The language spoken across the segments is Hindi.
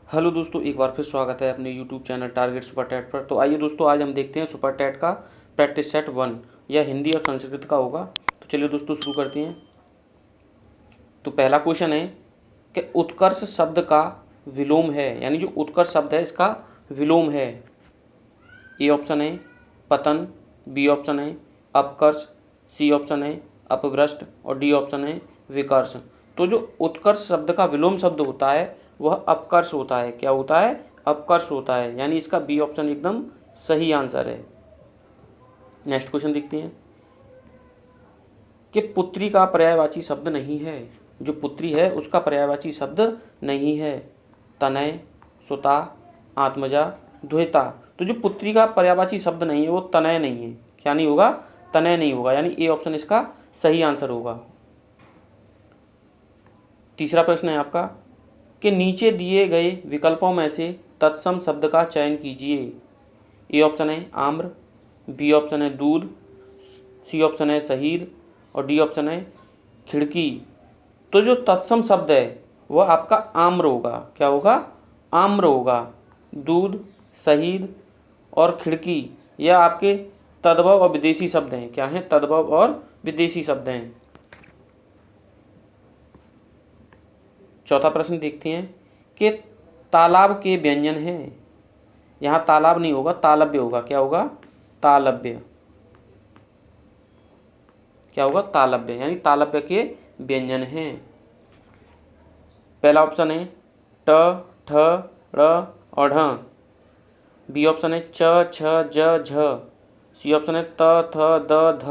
हेलो दोस्तों, एक बार फिर स्वागत है अपने YouTube channel target super TET पर। तो आइए दोस्तों, आज हम देखते हैं सुपर टैट का प्रैक्टिस सेट 1। यह हिंदी और संस्कृत का होगा। तो चलिए दोस्तों, शुरू करते हैं। तो पहला क्वेश्चन है कि उत्कर्ष शब्द का विलोम है, यानी जो उत्कर्ष शब्द है इसका विलोम है। ए ऑप्शन है पतन, बी ऑप्शन है अपकर्ष, सी ऑप्शन है अपभ्रष्ट और डी ऑप्शन है विकर्ष। तो जो उत्कर्ष शब्द का विलोम शब्द होता है वह अपकर्ष होता है। क्या होता है? अपकर्ष होता है, यानी इसका बी ऑप्शन एकदम सही आंसर है। नेक्स्ट क्वेश्चन देखते हैं कि पुत्री का पर्यायवाची शब्द नहीं है। जो पुत्री है उसका पर्यायवाची शब्द नहीं है। तनय, सुता, आत्मजा, द्वैता। तो जो पुत्री का पर्यायवाची शब्द नहीं है वो तनय नहीं है। क्या नहीं होगा? तनय नहीं होगा, यानी ए ऑप्शन इसका सही आंसर होगा। तीसरा प्रश्न है आपका कि नीचे दिए गए विकल्पों में से तत्सम शब्द का चयन कीजिए। ए ऑप्शन है आम्र, बी ऑप्शन है दूध, सी ऑप्शन है शहीद और डी ऑप्शन है खिड़की। तो जो तत्सम शब्द है वह आपका आम्र होगा। क्या होगा? आम्र होगा। दूध, शहीद और खिड़की यह आपके तद्भव और विदेशी शब्द हैं। क्या हैं? तद्भव और विदेशी शब्द हैं। चौथा प्रश्न देखते हैं कि तालाब के व्यंजन हैं। यहाँ तालाब नहीं होगा, तालव्य होगा। क्या होगा? तालव्य। क्या होगा? तालव्य, यानी तालव्य के व्यंजन हैं। पहला ऑप्शन है ट, ठ, ड़ और ढ। बी ऑप्शन है च, छ, ज, झ। सी ऑप्शन है त, थ, द, ध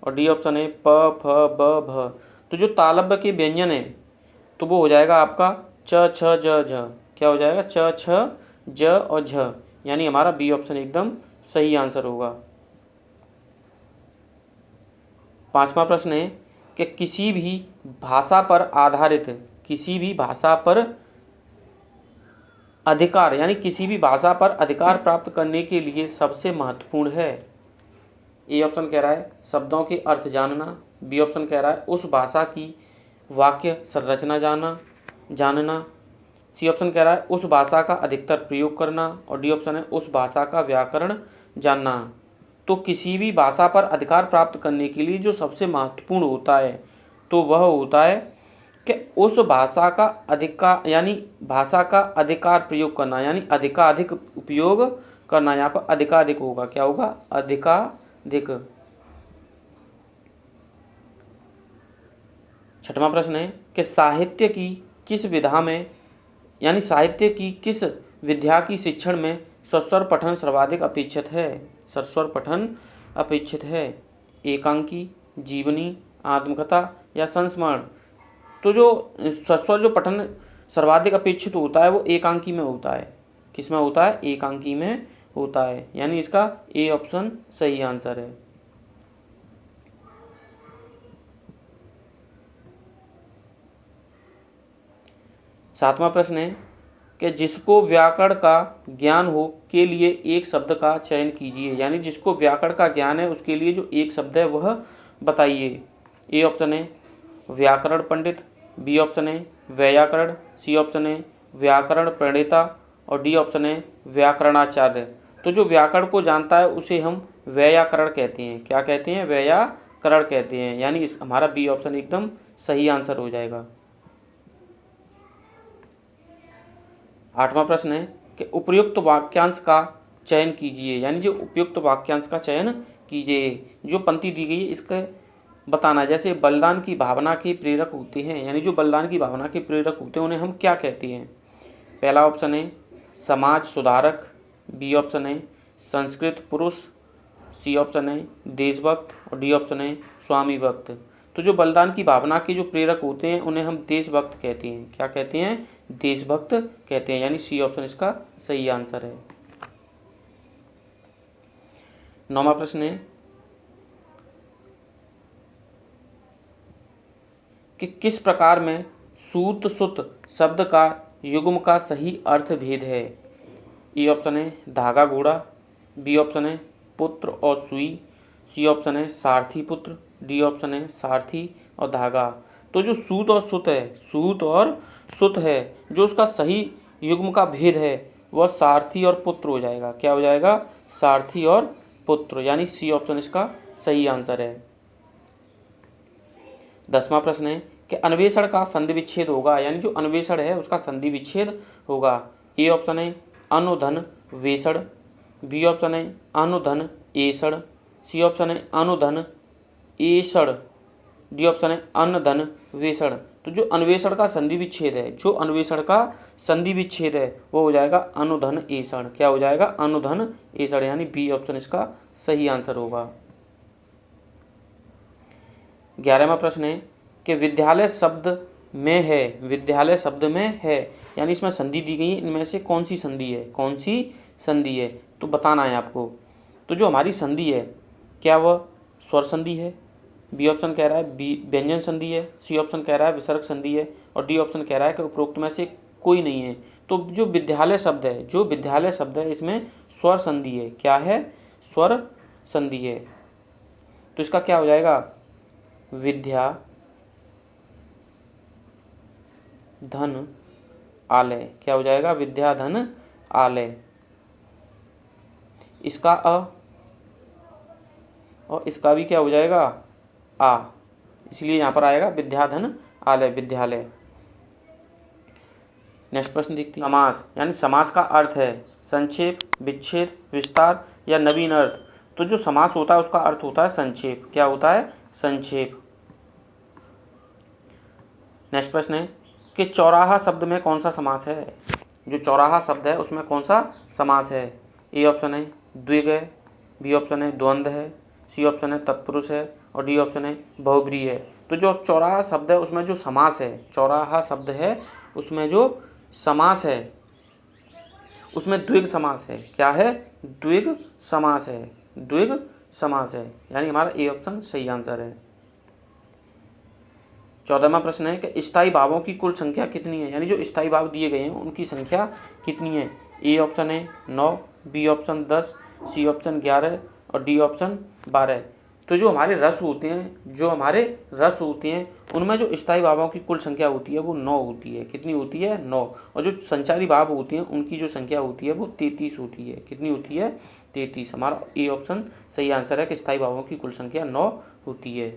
और डी ऑप्शन है प, फ, ब, भ। तो जो तालव्य के व्यंजन है तो वो हो जाएगा आपका च, छ, ज, झ। क्या हो जाएगा? च, छ, ज और झ, यानी हमारा बी ऑप्शन एकदम सही आंसर होगा। पांचवा प्रश्न है कि किसी भी भाषा पर आधारित, किसी भी भाषा पर अधिकार, यानी किसी भी भाषा पर अधिकार प्राप्त करने के लिए सबसे महत्वपूर्ण है। ए ऑप्शन कह रहा है शब्दों के अर्थ जानना, बी ऑप्शन कह रहा है उस भाषा की वाक्य संरचना जानना, सी ऑप्शन कह रहा है उस भाषा का अधिकतर प्रयोग करना और डी ऑप्शन है उस भाषा का व्याकरण जानना। तो किसी भी भाषा पर अधिकार प्राप्त करने के लिए जो सबसे महत्वपूर्ण होता है तो वह होता है कि उस भाषा का अधिकार, यानी भाषा का अधिकार प्रयोग करना, यानी अधिकाधिक उपयोग करना। यहाँ पर अधिकाधिक होगा। क्या होगा? अधिकाधिक। छठवां प्रश्न है कि साहित्य की किस विधा में, यानी साहित्य की किस विद्या की शिक्षण में सस्वर पठन सर्वाधिक अपेक्षित है? सस्वर पठन अपेक्षित है। एकांकी, जीवनी, आत्मकथा या संस्मरण। तो जो सस्वर जो पठन सर्वाधिक अपेक्षित होता है वो एकांकी में होता है। किस में होता है? एकांकी में होता है, यानी इसका ए ऑप्शन सही आंसर है। सातवां प्रश्न है कि जिसको व्याकरण का ज्ञान हो के लिए एक शब्द का चयन कीजिए, यानी जिसको व्याकरण का ज्ञान है उसके लिए जो एक शब्द है वह बताइए। ए ऑप्शन है व्याकरण पंडित, बी ऑप्शन है वैयाकरण, सी ऑप्शन है व्याकरण प्रणेता और डी ऑप्शन है व्याकरणाचार्य। तो जो व्याकरण को जानता है उसे हम वैयाकरण कहते हैं। क्या कहते हैं? वैयाकरण कहते हैं, यानी हमारा बी ऑप्शन एकदम सही आंसर हो जाएगा। आठवां प्रश्न है कि उपयुक्त वाक्यांश का चयन कीजिए, यानी जो उपयुक्त वाक्यांश का चयन कीजिए। जो पंक्ति दी गई है इसका बताना है। जैसे बलिदान की भावना के प्रेरक होते हैं, यानी जो बलिदान की भावना के प्रेरक होते हैं उन्हें हम क्या कहते हैं? पहला ऑप्शन है समाज सुधारक, बी ऑप्शन है संस्कृत पुरुष, सी ऑप्शन है देशभक्त और डी ऑप्शन है स्वामी भक्त। तो जो बलिदान की भावना के जो प्रेरक होते हैं उन्हें हम देशभक्त कहते हैं। क्या कहते हैं? देशभक्त कहते हैं, यानी सी ऑप्शन इसका सही आंसर है। नौवां प्रश्न है कि किस प्रकार में सूत सुत शब्द का युग्म का सही अर्थ भेद है? ए ऑप्शन है धागा घोड़ा, बी ऑप्शन है पुत्र और सुई, सी ऑप्शन है सारथी पुत्र, डी ऑप्शन है सारथी और धागा। तो जो सूत और सुत है, सूत और सुत है, जो उसका सही युग्म का भेद है वह सारथी और पुत्र हो जाएगा। क्या हो जाएगा? सारथी और पुत्र, यानी सी ऑप्शन इसका सही आंसर है। 10वां प्रश्न है कि अन्वेषण का संधि विच्छेद होगा, यानी जो अन्वेषण है उसका संधि विच्छेद होगा। ए ऑप्शन है अनुधन वेषण, बी ऑप्शन है अनुधन एषण, सी ऑप्शन है अनुधन एषण, डी ऑप्शन है अनधन वेषण। तो जो अन्वेषण का संधि विच्छेद है, जो अन्वेषण का संधि विच्छेद है वो हो जाएगा अनुधन एषण। क्या हो जाएगा? अनुधन एषण, यानी बी ऑप्शन इसका सही आंसर होगा। 11वां प्रश्न है कि विद्यालय शब्द में है, विद्यालय शब्द में है, यानी इसमें संधि दी गई है, इनमें से कौन सी संधि है? कौन सी संधि है तो बताना है आपको। तो जो हमारी संधि है क्या वह स्वर संधि है? बी ऑप्शन कह रहा है बी व्यंजन संधि है, सी ऑप्शन कह रहा है विसर्ग संधि है, और डी ऑप्शन कह रहा है कि उपरोक्त में से कोई नहीं है। तो जो विद्यालय शब्द है, जो विद्यालय शब्द है इसमें स्वर संधि है। क्या है? स्वर संधि है। तो इसका क्या हो जाएगा? विद्या धन आलय। क्या हो जाएगा? विद्या धन आलय। इसका अ और इसका भी क्या हो जाएगा? आ, इसलिए यहाँ पर आएगा विद्याधन आलय, विद्यालय। नेक्स्ट प्रश्न देखते हैं। समास, यानी समास का अर्थ है संक्षेप, विच्छेद, विस्तार या नवीन अर्थ। तो जो समास होता है उसका अर्थ होता है संक्षेप। क्या होता है? संक्षेप। नेक्स्ट प्रश्न है कि चौराहा शब्द में कौन सा समास है? जो चौराहा शब्द है उसमें कौन सा समास है? ए ऑप्शन है द्विग है, बी ऑप्शन है द्वंद्व है, सी ऑप्शन है तत्पुरुष है, और डी ऑप्शन है बहुब्रीहि है। तो जो चौराहा शब्द है उसमें जो समास है, चौराहा शब्द है उसमें जो समास है उसमें द्विग समास है। क्या है? द्विग समास है, द्विग समास है, यानी हमारा ए ऑप्शन सही आंसर है। 14वां प्रश्न है कि स्थायी भावों की कुल संख्या कितनी है? यानी जो स्थायी भाव दिए गए हैं उनकी संख्या कितनी है? ए ऑप्शन है 9, बी ऑप्शन 10, सी ऑप्शन 11 और डी ऑप्शन 12। तो जो हमारे रस होते हैं, जो हमारे रस होते हैं उनमें जो स्थायी भावों की कुल संख्या होती है वो 9 होती है। कितनी होती है? 9। और जो संचारी भाव होती हैं उनकी जो संख्या होती है वो 33 होती है। कितनी होती है? 33। हमारा ए ऑप्शन सही आंसर है कि स्थायी भावों की कुल संख्या 9 होती है।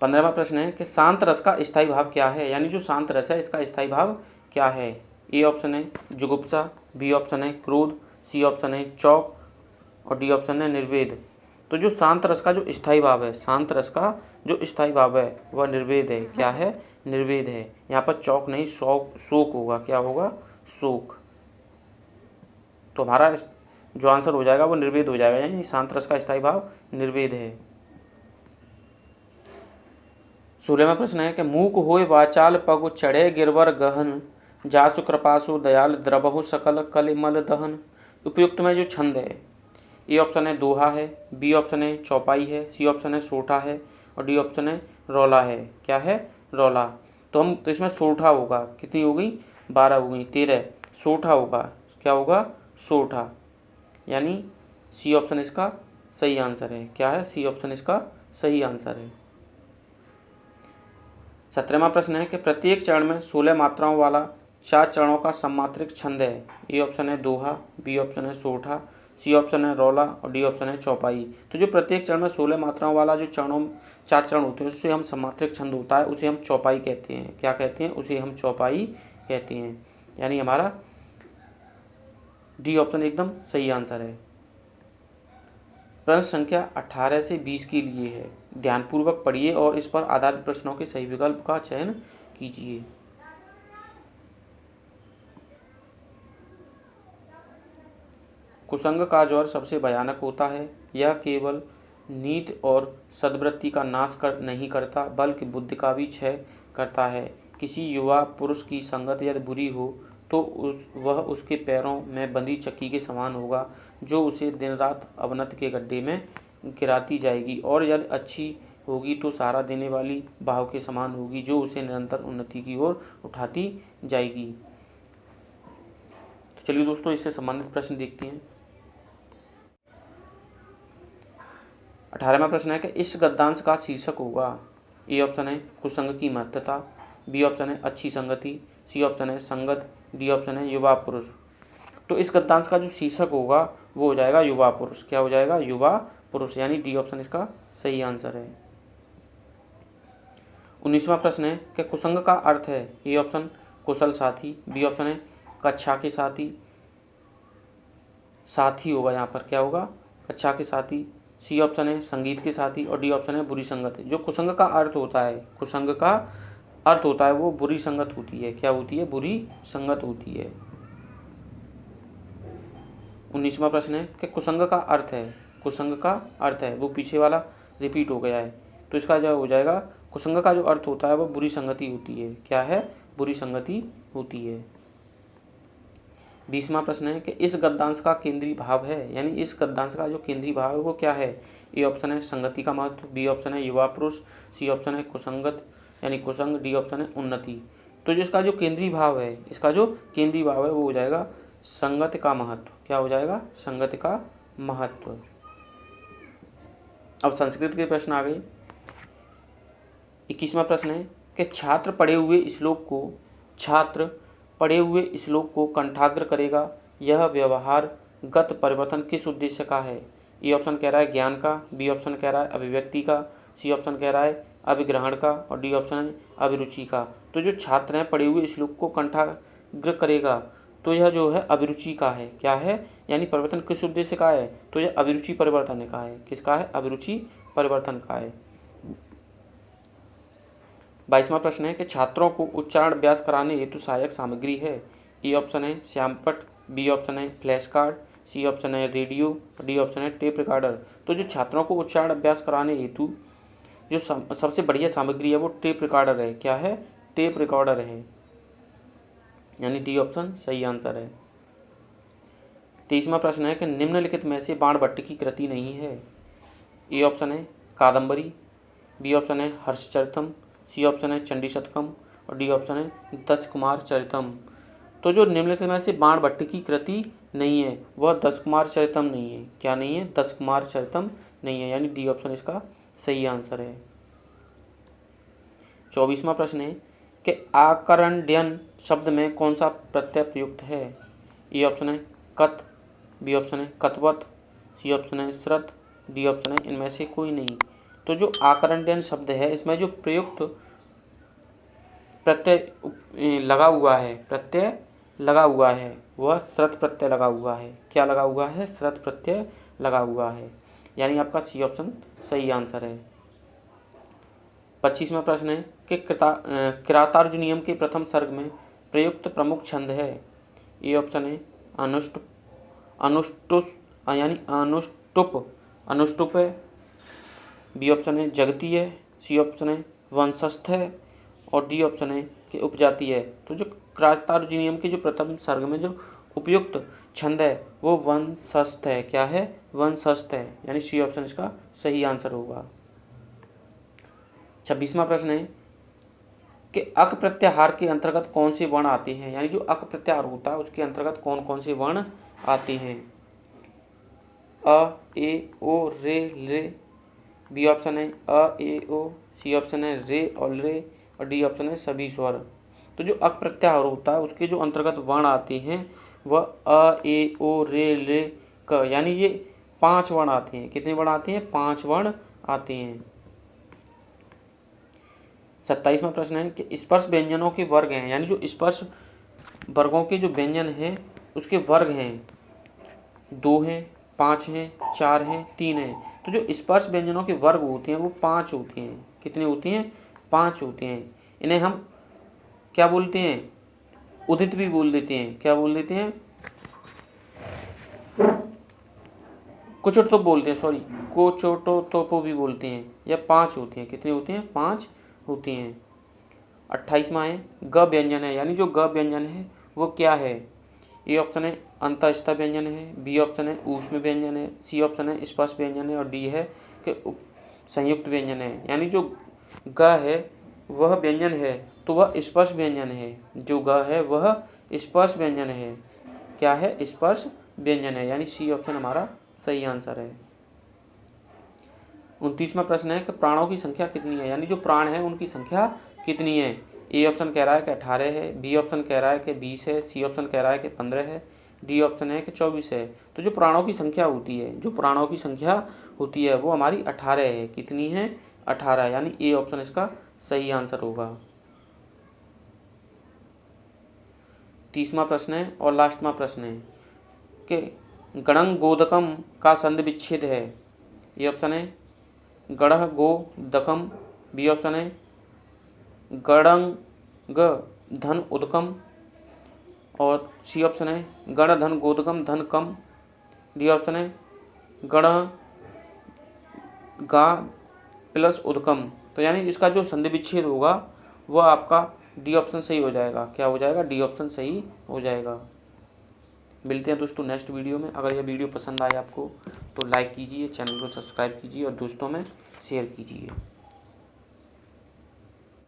15वां प्रश्न है कि शांत रस का स्थायी भाव क्या है? यानी जो शांत रस है इसका स्थायी भाव क्या है? ए ऑप्शन है जुगुप्सा, बी ऑप्शन है क्रोध, सी ऑप्शन है चौक और डी ऑप्शन है निर्वेद। तो जो शांत रस का जो स्थायी भाव है, शांत रस का जो स्थायी भाव है वह निर्वेद है। क्या है? निर्वेद है। यहाँ पर चौक नहीं, शोक होगा। क्या होगा? शोक। तो हमारा जो आंसर हो जाएगा वो निर्वेद हो जाएगा, यानी शांत रस का स्थायी भाव निर्वेद है। 16वां प्रश्न है कि मूक होय वाचाल पगु चढ़े गिरवर गहन, जासु कृपासु दयाल द्रबहु सकल कलिमल दहन। उपयुक्त में जो छंद है, ए ऑप्शन है दोहा है, बी ऑप्शन है चौपाई है, सी ऑप्शन है सोठा है और डी ऑप्शन है रौला है। क्या है? रौला। तो इसमें सोठा होगा। कितनी हो गई? 12 हो गई, 13। सोठा होगा। क्या होगा? सोठा, यानी सी ऑप्शन इसका सही आंसर है। क्या है? सी ऑप्शन इसका सही आंसर है। 17वां प्रश्न है कि प्रत्येक चरण में 16 मात्राओं वाला 4 चरणों का सम्मात्रिक छंद है। ए ऑप्शन है दोहा, बी ऑप्शन है सोठा, सी ऑप्शन है रौला और डी ऑप्शन है चौपाई। तो जो प्रत्येक चरण में 16 मात्राओं वाला जो 4 चरण होते हैं उससे हम सम्मात्रिक छंद होता है, उसे हम चौपाई कहते हैं। क्या कहते हैं? उसे हम चौपाई कहते हैं, यानी हमारा डी ऑप्शन एकदम सही आंसर है। प्रश्न संख्या 18 से 20 के लिए है। ध्यानपूर्वक पढ़िए और इस पर आधारित प्रश्नों के सही विकल्प का चयन कीजिए। कुसंग का ज्वर सबसे भयानक होता है। यह केवल नीति और सद्वृत्ति का नाश नहीं करता बल्कि बुद्धि का भी क्षय करता है। किसी युवा पुरुष की संगत यदि बुरी हो तो वह उसके पैरों में बंधी चक्की के समान होगा जो उसे दिन रात अवनति के गड्ढे में गिराती जाएगी, और यदि अच्छी होगी तो सहारा देने वाली भाव के समान होगी जो उसे निरंतर उन्नति की ओर उठाती जाएगी। तो चलिए दोस्तों इससे संबंधित प्रश्न देखते हैं। 18वां प्रश्न है कि इस गद्यांश का शीर्षक होगा। ए ऑप्शन है कुसंग की महत्ता, बी ऑप्शन है अच्छी संगति, सी ऑप्शन है संगत, डी ऑप्शन है युवा पुरुष। तो इस गद्यांश का जो शीर्षक होगा वो हो जाएगा युवा पुरुष। क्या हो जाएगा? युवा पुरुष, यानी डी ऑप्शन इसका सही आंसर है। 19वां प्रश्न है कि कुसंग का अर्थ है। ए ऑप्शन कुशल साथी, बी ऑप्शन है कक्षा के साथी, साथी होगा यहाँ पर, क्या होगा? कक्षा के साथी, सी ऑप्शन है संगीत के साथी और डी ऑप्शन है बुरी संगत। जो कुसंग का अर्थ होता है, कुसंग का अर्थ होता है वो बुरी संगत होती है। क्या होती है? बुरी संगत होती है। 19वां प्रश्न है कि कुसंग का अर्थ है। कुसंग का अर्थ है, वो पीछे वाला रिपीट हो गया है, तो इसका जो हो जाएगा कुसंग का जो अर्थ होता है वो बुरी संगति होती है। क्या है? बुरी संगति होती है। 20वां प्रश्न है कि इस गद्यांश का केंद्रीय भाव है, यानी इस गद्यांश का जो केंद्रीय भाव है वो क्या है? ए ऑप्शन है संगति का महत्व, बी ऑप्शन है युवा पुरुष, सी ऑप्शन है कुसंगत यानी कुसंग, डी ऑप्शन है उन्नति। तो जो इसका जो केंद्रीय भाव है, इसका जो केंद्रीय भाव है वो हो जाएगा संगत का महत्व। क्या हो जाएगा? संगत का महत्व। अब संस्कृत के प्रश्न आ गए। 21वां प्रश्न है कि छात्र पढ़े हुए श्लोक को कंठाग्र करेगा, यह व्यवहारगत परिवर्तन किस उद्देश्य का है? ए ऑप्शन कह रहा है ज्ञान का, बी ऑप्शन कह रहा है अभिव्यक्ति का, सी ऑप्शन कह रहा है अभिग्रहण का और डी ऑप्शन है अभिरुचि का। तो जो छात्र हैं पढ़े हुए श्लोक को कंठाग्र करेगा, तो यह जो है अभिरुचि का है। क्या है? यानी परिवर्तन किस उद्देश्य का है? तो यह अभिरुचि परिवर्तन का है। किसका है? अभिरुचि परिवर्तन का है। 22वां प्रश्न है कि छात्रों को उच्चारण अभ्यास कराने हेतु सहायक सामग्री है। ए ऑप्शन है श्यामपट्ट, बी ऑप्शन है फ्लैश कार्ड, सी ऑप्शन है रेडियो, डी ऑप्शन है टेप रिकॉर्डर। तो जो छात्रों को उच्चारण अभ्यास कराने हेतु जो सबसे बढ़िया सामग्री है वो टेप रिकॉर्डर है। क्या है? टेप रिकॉर्डर है, यानी डी ऑप्शन सही आंसर है। 23वां प्रश्न है कि निम्नलिखित में से बाणभट्ट की कृति नहीं है। ए ऑप्शन है कादम्बरी, बी ऑप्शन है हर्षचरितम, सी ऑप्शन है चंडी शतकम और डी ऑप्शन है 10 कुमार चरितम। तो जो निम्नलिखित में से बाणभट्ट की कृति नहीं है वह 10 कुमार चरितम नहीं है। क्या नहीं है? 10 कुमार चरितम नहीं है, यानी डी ऑप्शन इसका सही आंसर है। 24वां प्रश्न है कि आकरण्यन शब्द में कौन सा प्रत्यय प्रयुक्त है? ए ऑप्शन है कत, बी ऑप्शन है कतवत, सी ऑप्शन है श्रत, डी ऑप्शन है इनमें से कोई नहीं। तो जो आकरण्यन शब्द है इसमें जो प्रयुक्त प्रत्यय लगा हुआ है वह श्रत प्रत्यय लगा हुआ है। क्या लगा हुआ है? श्रत प्रत्यय लगा हुआ है, यानी आपका सी ऑप्शन सही आंसर है। 25वां प्रश्न है कि किरातार्जुनीयम के प्रथम सर्ग में प्रयुक्त प्रमुख छंद है। ए ऑप्शन है अनुष्टुप है, बी ऑप्शन है जगती है, सी ऑप्शन है वंशस्थ है और डी ऑप्शन है कि उपजाति है। तो जो किरातार्जुनीयम के जो प्रथम सर्ग में जो उपयुक्त छंद है वो वंशस्थ है। क्या है? वंशस्थ है, यानी सी ऑप्शन इसका सही आंसर होगा। 26वां प्रश्न है कि अक प्रत्याहार के अंतर्गत कौन से वर्ण आते हैं, यानी जो अक प्रत्याहार होता है उसके अंतर्गत कौन कौन से वर्ण आते हैं? अ, ए, ओ, रे। बी ऑप्शन है अ, ए, ओ, सी ऑप्शन है रे और ले और डी ऑप्शन है सभी स्वर। तो जो अक प्रत्याहार होता है उसके जो अंतर्गत वर्ण आते हैं वह अ, ए, ओ, रे, ले, क, यानी ये 5 वर्ण आते हैं। कितने वर्ण आते हैं? 5 वर्ण आते हैं। 27वां प्रश्न है कि स्पर्श व्यंजनों के वर्ग हैं, यानी जो स्पर्श वर्गों के जो व्यंजन हैं उसके वर्ग हैं। 2 हैं, 5 हैं, 4 हैं, 3 हैं। तो जो स्पर्श व्यंजनों के वर्ग होते हैं वो 5 होते हैं। कितने होते हैं? 5 होते हैं। इन्हें हम क्या बोलते हैं? उदित भी बोल देते हैं। क्या बोल देते हैं? कुचोटोप बोलते हैं, सॉरी कोचोटोटोपो भी बोलते हैं। यह 5 होते हैं। कितने होते हैं? 5 होते हैं। 28वां है ग व्यंजन है, यानी जो ग व्यंजन है वो क्या है? ए ऑप्शन है अंतःस्थ व्यंजन है, बी ऑप्शन है ऊष्म व्यंजन है, सी ऑप्शन है स्पर्श व्यंजन है और डी है कि संयुक्त व्यंजन है। यानी जो ग है वह व्यंजन है तो वह स्पर्श व्यंजन है। जो ग है वह स्पर्श व्यंजन है। क्या है? स्पर्श व्यंजन है, यानी सी ऑप्शन हमारा सही आंसर है। 29वां प्रश्न है कि प्राणों की संख्या कितनी है, यानी जो प्राण है उनकी संख्या कितनी है? ए ऑप्शन कह रहा है कि 18 है, बी ऑप्शन कह रहा है कि 20 है, सी ऑप्शन कह रहा है कि 15 है, डी ऑप्शन है कि 24 है। तो जो प्राणों की संख्या होती है, जो प्राणों की संख्या होती है वो हमारी 18 है। कितनी है? 18, यानी ए ऑप्शन इसका सही आंसर होगा। 30वां प्रश्न है और लास्टवां प्रश्न है कि गणंग गोदकम का संधि विच्छेद है। ए ऑप्शन है गणः गोदकम, बी ऑप्शन है गणंग धन उदकम, और सी ऑप्शन है गण धन गोदकम धन कम, डी ऑप्शन है गण गा प्लस उदकम। तो यानी इसका जो संधि विच्छेद होगा वह आपका डी ऑप्शन सही हो जाएगा। क्या हो जाएगा? डी ऑप्शन सही हो जाएगा। मिलते हैं दोस्तों नेक्स्ट वीडियो में। अगर यह वीडियो पसंद आए आपको तो लाइक कीजिए, चैनल को सब्सक्राइब कीजिए और दोस्तों में शेयर कीजिए।